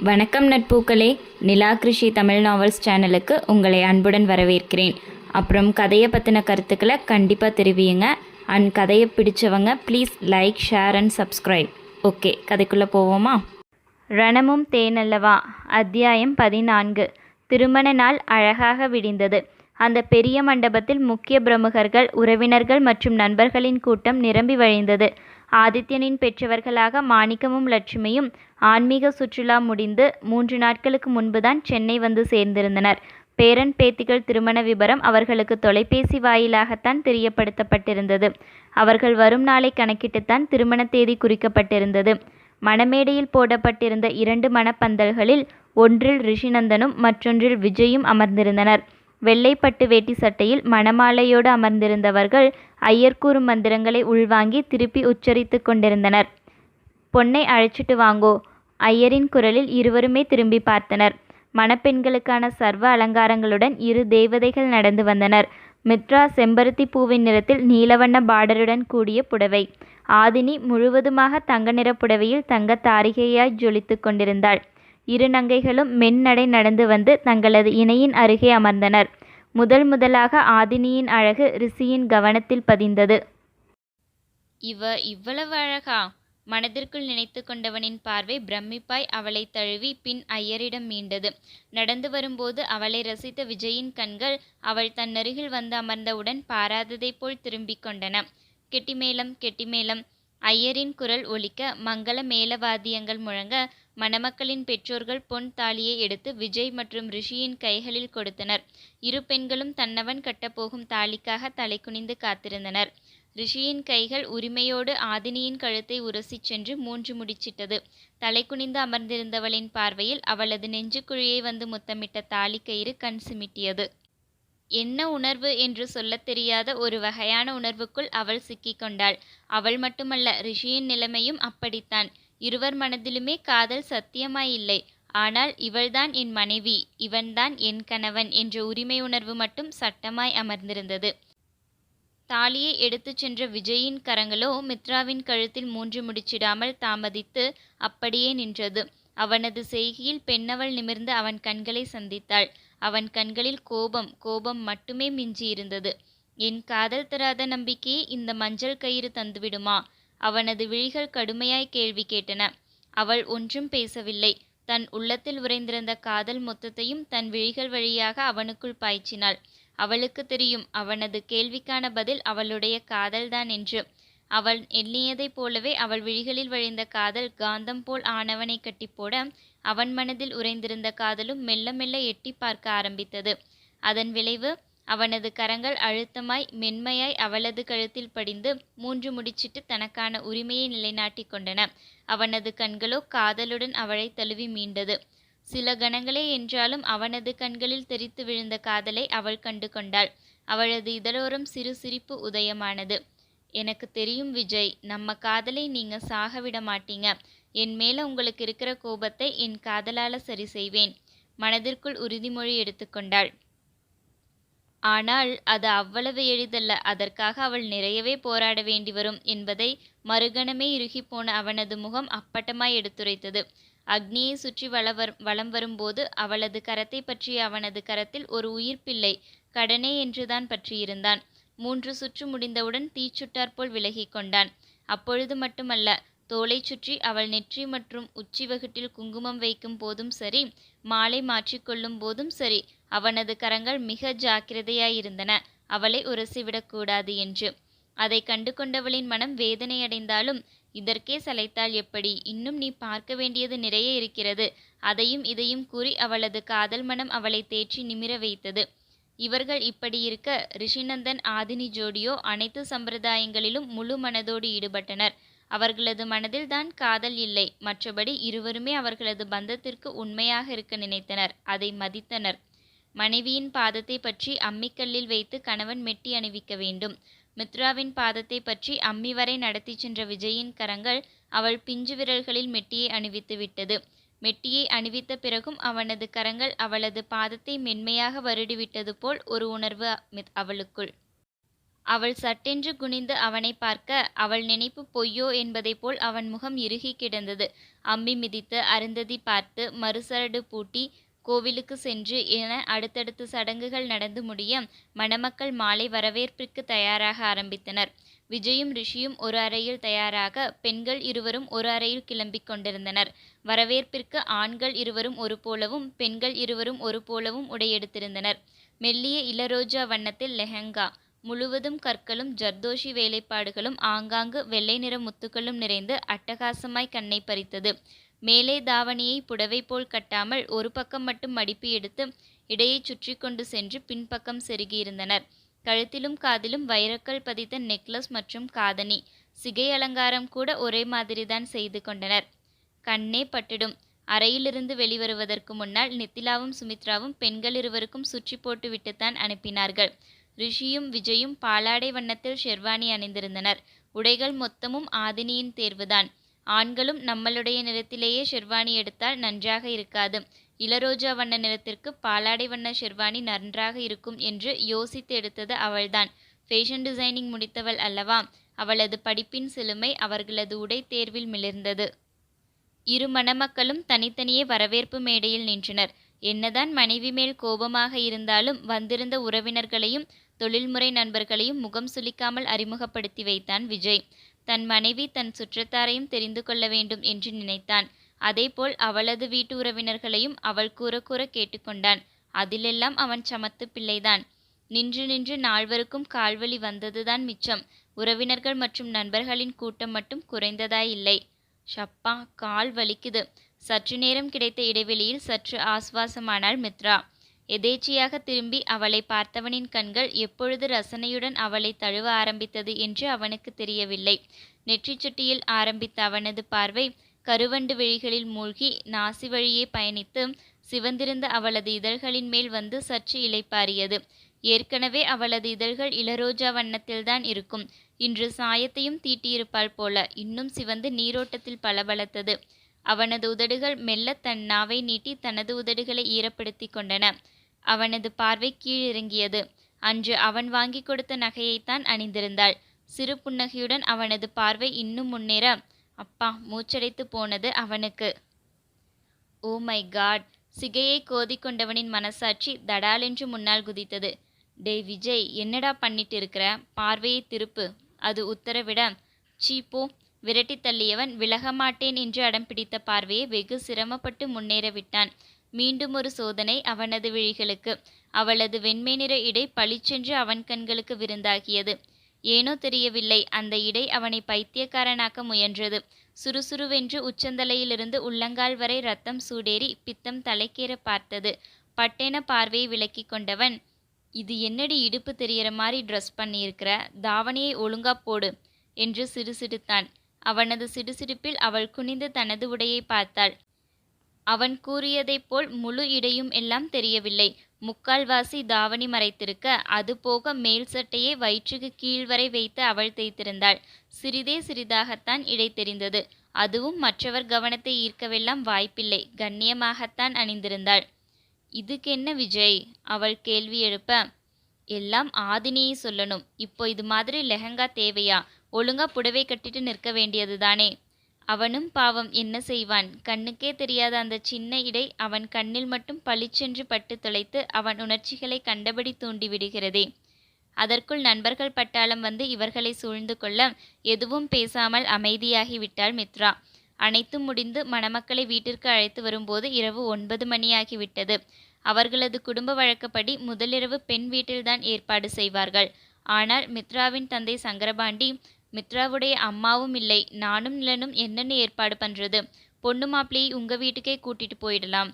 வணக்கம் நட்பூக்களே, நிலா கிருஷி தமிழ் நாவல்ஸ் சேனலுக்கு உங்களை அன்புடன் வரவேற்கிறேன். அப்புறம் கதையை பற்றின கருத்துக்களை கண்டிப்பாக தெரிவியுங்க. அண்ட் கதையை பிடிச்சவங்க please like, share and subscribe. Okay, கதைக்குள்ளே போவோமா? ரணமும் தேனல்லவா. அத்தியாயம் 14. திருமண நாள் அழகாக விடிந்தது. அந்த பெரிய மண்டபத்தில் முக்கிய பிரமுகர்கள், உறவினர்கள் மற்றும் நண்பர்களின் கூட்டம் நிரம்பி வழிந்தது. ஆதித்யனின் பெற்றவர்களாக மாணிக்கமும் லட்சுமியும் ஆன்மீக சுற்றுலா முடிந்து 3 நாட்களுக்கு முன்புதான் சென்னை வந்து சேர்ந்திருந்தனர். பேரன் பேத்திகள் திருமண விபரம் அவர்களுக்கு தொலைபேசி வாயிலாகத்தான் தெரியப்படுத்தப்பட்டிருந்தது. அவர்கள் வரும் நாளை கணக்கிட்டுத்தான் திருமண தேதி குறிக்கப்பட்டிருந்தது. மணமேடையில் போடப்பட்டிருந்த 2 மணப்பந்தல்களில் ஒன்றில் ரிஷிநந்தனும் மற்றொன்றில் விஜயும் அமர்ந்திருந்தனர். வெள்ளைப்பட்டு வேட்டி சட்டையில் மணமாலையோடு அமர்ந்திருந்தவர்கள் ஐயர்கூறு மந்திரங்களை உள்வாங்கி திருப்பி உச்சரித்து கொண்டிருந்தனர். பொன்னை அழைச்சிட்டு வாங்கோ. ஐயரின் குரலில் இருவருமே திரும்பி பார்த்தனர். மணப்பெண்களுக்கான சர்வ அலங்காரங்களுடன் 2 தேவதைகள் நடந்து வந்தனர். மித்ரா செம்பருத்தி பூவின் நிறத்தில் நீலவண்ண பார்டருடன் கூடிய புடவை. ஆதினி முழுவதுமாக தங்க நிற புடவையில் தங்க தாரிகையாய் ஜொலித்து கொண்டிருந்தாள். 2 நங்கைகளும் மென்னடை நடந்து வந்து தங்களது இணையின் அருகே அமர்ந்தனர். முதலாக ஆதினியின் அழகு ரிஷியின் கவனத்தில் பதிந்தது. இவ்வளவு அழகா? மனதிற்குள் நினைத்து கொண்டவனின் பார்வை பிரமிப்பாய் அவளை தழுவி பின் ஐயரிடம் மீண்டது. நடந்து வரும்போது அவளை ரசித்த விஜயின் கண்கள் அவள் தன்னருகில் வந்து அமர்ந்தவுடன் பாராததைப் போல் திரும்பிக் கொண்டன. கெட்டிமேளம் கெட்டிமேளம். ஐயரின் குரல் ஒலிக்க, மங்கள மேளவாத்தியங்கள் முழங்க, மணமக்களின் பெற்றோர்கள் பொன் தாலியை எடுத்து விஜய் மற்றும் ரிஷியின் கைகளில் கொடுத்தனர். 2 பெண்களும் தன்னவன் கட்டப்போகும் தாலிக்காக தலை குனிந்து காத்திருந்தனர். ரிஷியின் கைகள் உரிமையோடு ஆதினியின் கழுத்தை உரசிச் சென்று 3 முடிச்சிட்டது. தலை குனிந்து அமர்ந்திருந்தவளின் பார்வையில் அவளது நெஞ்சுக்குழியை வந்து முத்தமிட்ட தாலிக்கயிறு கண் சிமிட்டியது. என்ன உணர்வு என்று சொல்லத் தெரியாத ஒரு வகையான உணர்வுக்குள் அவள் சிக்கிக்கொண்டாள். அவள் மட்டுமல்ல, ரிஷியின் நிலைமையும் அப்படித்தான். இருவர் மனதிலுமே காதல் சத்தியமாயில்லை. ஆனால் இவள்தான் என் மனைவி, இவன்தான் என் கணவன் என்ற உரிமை உணர்வு மட்டும் சட்டமாய் அமர்ந்திருந்தது. தாலியை எடுத்துச் சென்ற விஜயின் கரங்களோ மித்ராவின் கழுத்தில் 3 முடிச்சிடாமல் தாமதித்து அப்படியே நின்றது. அவனது செய்கையில் பெண்ணவள் நிமிர்ந்து அவன் கண்களை சந்தித்தாள். அவன் கண்களில் கோபம் மட்டுமே மிஞ்சியிருந்தது. என் காதல் தராத நம்பிக்கையை இந்த மஞ்சள் கயிறு தந்துவிடுமா? அவனது விழிகள் கடுமையாய் கேள்வி கேட்டன. அவள் ஒன்றும் பேசவில்லை. தன் உள்ளத்தில் உறைந்திருந்த காதல் மொத்தத்தையும் தன் விழிகள் வழியாக அவனுக்குள் பாய்ச்சினாள். அவளுக்கு தெரியும், அவனது கேள்விக்கான பதில் அவளுடைய காதல்தான் என்று. அவள் எண்ணியதைப் போலவே அவள் விழிகளில் வழிந்த காதல் காந்தம் போல் ஆனவனை கட்டிப்போட, அவன் மனதில் உறைந்திருந்த காதலும் மெல்ல மெல்ல எட்டி பார்க்க ஆரம்பித்தது. அதன் விளைவு, அவனது கரங்கள் அழுத்தமாய் மென்மையாய் அவளது கழுத்தில் படிந்து 3 முடிச்சிட்டு தனக்கான உரிமையை நிலைநாட்டி கொண்டன. அவனது கண்களோ காதலுடன் அவளை தழுவி மீண்டது. சில கணங்களே என்றாலும் அவனது கண்களில் தெரித்து விழுந்த காதலை அவள் கண்டு கொண்டாள். அவளது இதழோரம் சிறு சிரிப்பு உதயமானது. எனக்கு தெரியும் விஜய், நம்ம காதலை நீங்க சாக விட மாட்டீங்க. என் மேல உங்களுக்கு இருக்கிற கோபத்தை என் காதலால சரி செய்வேன். மனதிற்குள் உறுதிமொழி எடுத்துக்கொண்டாள். ஆனால் அது அவ்வளவு எளிதல்ல. அதற்காக அவள் நிறையவே போராட வேண்டி வரும் என்பதை மறுகணமே இறுகிப்போன அவனது முகம் அப்பட்டமாய் எடுத்துரைத்தது. அக்னியை சுற்றி வலம் வரும்போது அவளது கரத்தை பற்றிய அவனது கரத்தில் ஒரு உயிர்ப்பிள்ளை கடனே என்றுதான் பற்றியிருந்தான். 3 சுற்று முடிந்தவுடன் தீச்சுட்டாற்போல் விலகி கொண்டான். அப்பொழுது மட்டுமல்ல, தோலை சுற்றி அவள் நெற்றி மற்றும் உச்சி வகுட்டில் குங்குமம் வைக்கும் போதும் சரி, மாலை மாற்றிக்கொள்ளும் போதும் சரி, அவனது கரங்கள் மிக ஜாக்கிரதையாயிருந்தன, அவளை உரசிவிடக்கூடாது என்று. அதை கண்டு கொண்டவளின் மனம் வேதனையடைந்தாலும், இதற்கே சளைத்தால் எப்படி? இன்னும் நீ பார்க்க வேண்டியது நிறைய இருக்கிறது. அதையும் இதையும் கூறி அவளது காதல் மனம் அவளை தேற்றி நிமிர வைத்தது. இவர்கள் இப்படி இருக்க, ரிஷிநந்தன் ஆதினி ஜோடியோ அனைத்து சம்பிரதாயங்களிலும் முழு மனதோடு ஈடுபட்டனர். அவர்களது மனதில் தான் காதல் இல்லை. மற்றபடி இருவருமே அவர்களது பந்தத்திற்கு உண்மையாக இருக்க நினைத்தனர். அதை மதித்தனர். மனைவியின் பாதத்தை பற்றி அம்மிக்கல்லில் வைத்து கணவன் மெட்டி அணிவிக்க வேண்டும். மித்ராவின் பாதத்தை பற்றி அம்மி வரை நடத்தி சென்ற விஜயின் கரங்கள் அவள் பிஞ்சு விரல்களில் மெட்டியை அணிவித்து விட்டது. மெட்டியை அணிவித்த பிறகும் அவனது கரங்கள் அவளது பாதத்தை மென்மையாக வருடிவிட்டது போல் ஒரு உணர்வு அவளுக்குள். அவள் சட்டென்று குனிந்து அவனை பார்க்க அவள் நினைப்பு பொய்யோ என்பதைப் போல் அவன் முகம் இறுகி கிடந்தது. அம்பி மிதித்து அருந்ததி பார்த்து மறுசரடு பூட்டி கோவிலுக்கு சென்று என அடுத்தடுத்து சடங்குகள் நடந்து முடிய மணமக்கள் மாலை வரவேற்பிற்கு தயாராக ஆரம்பித்தனர். விஜயும் ரிஷியும் ஒரு அறையில் தயாராக பெண்கள் இருவரும் ஒரு அறையில் கிளம்பிக் கொண்டிருந்தனர். வரவேற்பிற்கு ஆண்கள் இருவரும் ஒரு போலவும் பெண்கள் இருவரும் ஒரு போலவும் உடையெடுத்திருந்தனர். மெல்லிய இளரோஜா வண்ணத்தில் லெஹங்கா, முழுவதும் கற்களும் ஜர்தோஷி வேலைப்பாடுகளும் ஆங்காங்கு வெள்ளை நிற முத்துக்களும் நிறைந்து அட்டகாசமாய் கண்ணை பறித்தது. மேலே தாவணியை புடவை போல் கட்டாமல் ஒரு பக்கம் மட்டும் மடிப்பு எடுத்து இடையை சுற்றி கொண்டு சென்று பின்பக்கம் செருகியிருந்தனர். கழுத்திலும் காதிலும் வைரக்கல் பதித்த நெக்லஸ் மற்றும் காதணி, சிகை அலங்காரம் கூட ஒரே மாதிரிதான் செய்து கொண்டனர். கண்ணே பட்டுடும். அறையிலிருந்து வெளிவருவதற்கு முன்னால் நித்திலாவும் சுமித்ராவும் பெண்கள் இருவருக்கும் சுற்றி போட்டு விட்டுத்தான் அனுப்பினார்கள். ரிஷியும் விஜயும் பாலாடை வண்ணத்தில் ஷெர்வானி அணிந்திருந்தனர். உடைகள் மொத்தமும் ஆதினியின் தேர்வுதான். ஆண்களும் நம்மளுடைய நிறத்திலேயே ஷெர்வானி எடுத்தால் நன்றாக இருக்காது, இளரோஜா வண்ண நிறத்திற்கு பாலாடை வண்ண ஷெர்வானி நன்றாக இருக்கும் என்று யோசித்து எடுத்தது அவள்தான். ஃபேஷன் டிசைனிங் முடித்தவள் அல்லவா? அவளது படிப்பின் செழுமை அவர்களது உடை தேர்வில் மிளிர்ந்தது. இரு மணமக்களும் தனித்தனியே வரவேற்பு மேடையில் நின்றனர். என்னதான் மனைவி மேல் கோபமாக இருந்தாலும் வந்திருந்த உறவினர்களையும் தொழில்முறை நண்பர்களையும் முகம் சுளிக்காமல் அறிமுகப்படுத்தி வைத்தான் விஜய். தன் மனைவி தன் சுற்றத்தாரையும் தெரிந்து கொள்ள வேண்டும் என்று நினைத்தான். அதேபோல் அவளது வீட்டு உறவினர்களையும் அவள் கூற கூற கேட்டுக்கொண்டான். அதிலெல்லாம் அவன் சமத்து பிள்ளைதான். நின்று நின்று நால்வருக்கும் கால்வலி வந்ததுதான் மிச்சம். உறவினர்கள் மற்றும் நண்பர்களின் கூட்டம் மட்டும் குறைந்ததாயில்லை. ஷப்பா, கால் வலிக்குது. சற்று நேரம் கிடைத்த இடைவெளியில் சற்று ஆசுவாசமானாள் மித்ரா. எதேச்சியாக திரும்பி அவளை பார்த்தவனின் கண்கள் எப்பொழுது ரசனையுடன் அவளை தழுவ ஆரம்பித்தது என்று அவனுக்கு தெரியவில்லை. நெற்றிச் சுட்டியில் ஆரம்பித்த அவனது பார்வை கருவண்டு விழிகளில் மூழ்கி நாசி வழியே பயணித்து சிவந்திருந்த அவளது இதழ்களின் மேல் வந்து சற்று இளைப்பாறியது. ஏற்கனவே அவளது இதழ்கள் இளரோஜா வண்ணத்தில்தான் இருக்கும். இன்று சாயத்தையும் தீட்டியிருப்பாள் போல இன்னும் சிவந்து நீரோட்டத்தில் பளபளத்தது. அவனது உதடுகள் மெல்ல தன் நாவை நீட்டி தனது உதடுகளை ஈரப்படுத்தி கொண்டன. அவனது பார்வை கீழிறங்கியது. அன்று அவன் வாங்கி கொடுத்த நகையைத்தான் அணிந்திருந்தாள். சிறு புன்னகையுடன் அவனது பார்வை இன்னும் முன்னேற, அப்பா, மூச்சடைத்து போனது அவனுக்கு. Oh my God! சிகையை கோதிக்கொண்டவனின் மனசாட்சி தடாலென்று முன்னால் குதித்தது. டேய் விஜய், என்னடா பண்ணிட்டு இருக்கிற? பார்வையை திருப்பு. அது உத்தரவிட, சீப்போ! விரட்டி தள்ளியவன் விலகமாட்டேன் என்று அடம் பிடித்த பார்வையை வெகு சிரமப்பட்டு முன்னேற விட்டான். மீண்டும் ஒரு சோதனை அவனது விழிகளுக்கு. அவளது வெண்மை நிற இடை பளிச்சென்று அவன் கண்களுக்கு விருந்தாகியது. ஏனோ தெரியவில்லை, அந்த இடை அவனை பைத்தியக்காரனாக்க முயன்றது. சுறுசுறுவென்று உச்சந்தலையிலிருந்து உள்ளங்கால் வரை ரத்தம் சூடேறி பித்தம் தலைக்கேற பார்த்தது. பட்டென பார்வையை விலக்கி கொண்டவன், இது என்னடி இடுப்பு தெரியற மாதிரி ட்ரெஸ் பண்ணியிருக்கிற? தாவணியை ஒழுங்கா போடு என்று சிடுசிடுத்தான். அவனது சிடுசிடுப்பில் அவள் குனிந்து தனது உடையை பார்த்தாள். அவன் கூறியதைப் போல் முழு இடையும் எல்லாம் தெரியவில்லை. முக்கால்வாசி தாவணி மறைத்திருக்க, அது போக மேல் சட்டையை வயிற்றுக்கு கீழ்வரை வைத்து அவள் தைத்திருந்தாள். சிறிதே சிறிதாகத்தான் இடை தெரிந்தது. அதுவும் மற்றவர் கவனத்தை ஈர்க்கவெல்லாம் வாய்ப்பில்லை. கண்ணியமாகத்தான் அணிந்திருந்தாள். இதுக்கென்ன விஜய்? அவள் கேள்வி எழுப்ப, எல்லாம் ஆதினியை சொல்லணும். இப்போ இது மாதிரி லெஹங்கா தேவையா? ஒழுங்கா புடவை கட்டிட்டு நிற்க வேண்டியதுதானே. அவனும் பாவம் என்ன செய்வான்? கண்ணுக்கே தெரியாத அந்த சின்ன இடை அவன் கண்ணில் மட்டும் பளிச்சென்று பட்டு தொலைத்து அவன் உணர்ச்சிகளை கண்டபடி தூண்டிவிடுகிறதே. அதற்குள் நண்பர்கள் பட்டாளம் வந்து இவர்களை சூழ்ந்து கொள்ள எதுவும் பேசாமல் அமைதியாகிவிட்டாள் மித்ரா. அனைத்தும் முடிந்து மணமக்களை வீட்டிற்கு அழைத்து வரும்போது இரவு 9 மணியாகிவிட்டது. அவர்களது குடும்ப வழக்கப்படி முதலிரவு பெண் வீட்டில்தான் ஏற்பாடு செய்வார்கள். ஆனால் மித்ராவின் தந்தை சங்கரபாண்டி, மித்ராவுடைய அம்மாவும் இல்லை, நானும் நிலனும் என்னென்னு ஏற்பாடு பண்றது, பொண்ணு மாப்பிள்ளையை உங்க வீட்டுக்கே கூட்டிட்டு போயிடலாம்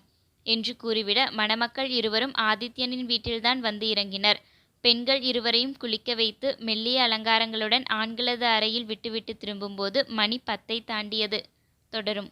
என்று கூறிவிட மணமக்கள் இருவரும் ஆதித்யனின் வீட்டில்தான் வந்து இறங்கினர். பெண்கள் இருவரையும் குளிக்க வைத்து மெல்லிய அலங்காரங்களுடன் ஆண்களது அறையில் விட்டுவிட்டு திரும்பும்போது மணி 10 தாண்டியது. தொடரும்.